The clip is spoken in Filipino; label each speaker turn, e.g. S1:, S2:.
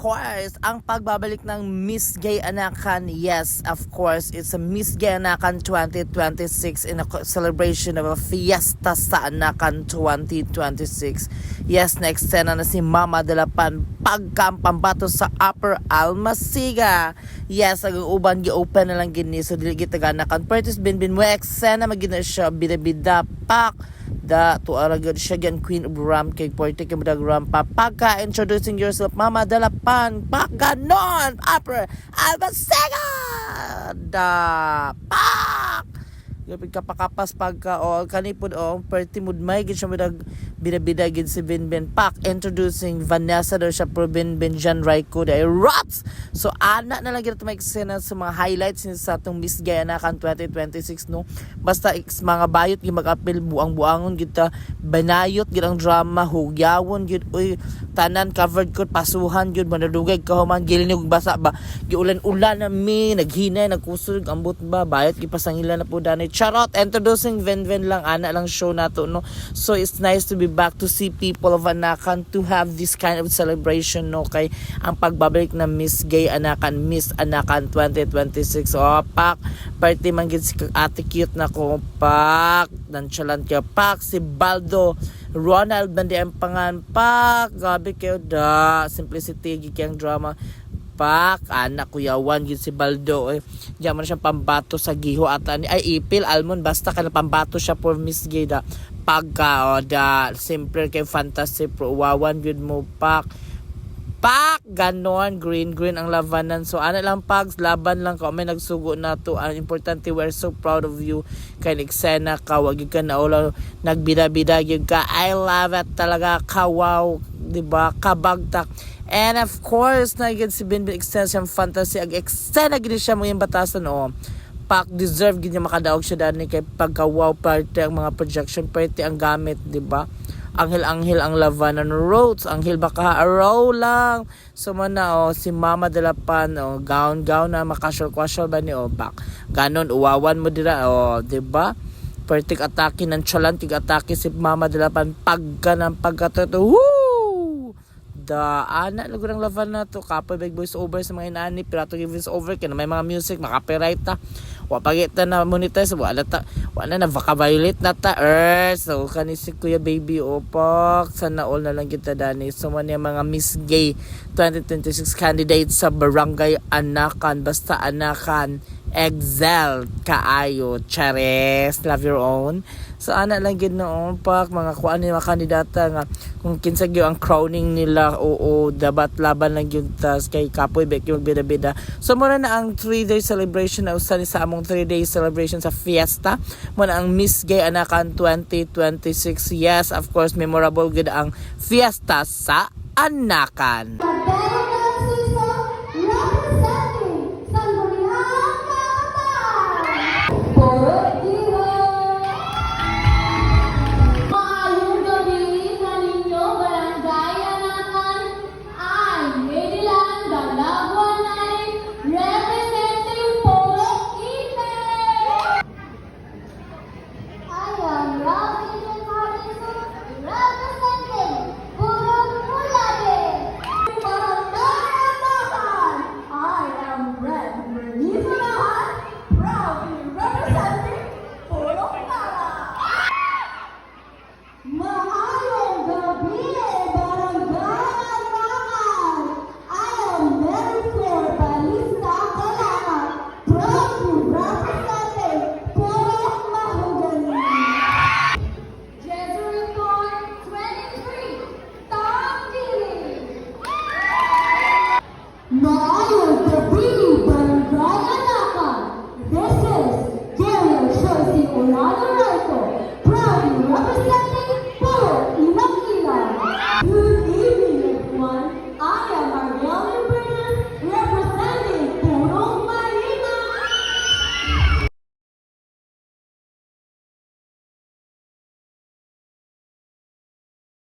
S1: course, ang pagbabalik ng Miss Gay Anakan. Yes, of course, it's a Miss Gay Anakan 2026 in a celebration of a fiesta sa Anakan 2026. Yes, na-extend na si Mama Dalapan pagkampambato sa Upper Almasiga. Yes, ang uban gi-open na lang gini, so dili kita Anakan. Pertis binbin mo eksena magina siya bida-bida pak da to aragod siya gan Queen of Ram kay Porte kay Mudag Ram pa pagka introducing yourself Mama Dalapan pak ganon Upper Almasiga da pak gapit kapakapas pagka o kanipod o perti mud may gid siya mudag bida-bida gid si Binbin pak introducing Vanessa do siya pro Binbin Jan Raiko da rots. So ana na lang gid may eksena sa mga highlights sa atong Miss Gay Anakan 2026 no. Basta mga bayot gid mag-apil buang-buangon gid ta banayot gid ang drama hugyawon gid uy tanan covered ko pasuhan gid manadugay kahuman gilinog basa ba giulan-ulan na mi naghinay nagkusog ambot ba bayot gid pasangila na po dani charot introducing Venven lang ana lang show nato no. So it's nice to be back to see people of Anakan to have this kind of celebration no kay ang pagbabalik ng Miss Gay Anakan Miss Anakan 2026 pak party man gid si ate cute na ko pak nonchalant ka pak si Baldo Ronald bandi ang pangan pak gabi kayo da simplicity gid kang drama pak anak kuyawan gid si Baldo diyan man siya pambato sa giho ata ni ay ipil almond basta kana pambato siya for Miss Gay da pagka o da simple kay fantasy pro wawan gid mo pak ganon green ang labanan so ana lang pags laban lang ka may nagsugo na to ang importante we're so proud of you kay eksena ka wag ka na ulo nagbida-bida gyud ka I love it talaga ka wow diba kabagtak. And of course, nagiging si Binbin Extension Fantasy, ag-extend na gini siya mo yung batasan, pak deserve gini makadaog siya dani kay pagka-wow party ang mga projection party ang gamit, di ba? Anghel ang Lavanan Roads, anghel baka araw lang. So mana si Mama Dalapan, gown na makasyal ba ni pak. Ganon uwawan mo dira, di ba? Party atake ng chalan, atake si Mama Dalapan pagka ng pagkatoto. Woo! Da ana lugo ng lavan na to kapoy big voice over sa mga inani pirato give voice over kaya may mga music makapiright ta wa pagita na monetize wala na baka violate na ta so kani si Kuya Baby opak sana all na lang kita dani so man yung mga Miss Gay 2026 candidates sa Barangay Anakan basta Anakan excel kaayo chares love your own so ana lang gid noon pak mga kuan ni mga kandidata nga kung kinsa gyud ang crowning nila dabat laban lang gyud tas kay kapoy bek yung bida-bida so muna na ang 3-day celebration na usa ni sa among 3-day celebration sa fiesta muna ang Miss Gay Anakan 2026 yes of course memorable gud ang fiesta sa Anakan.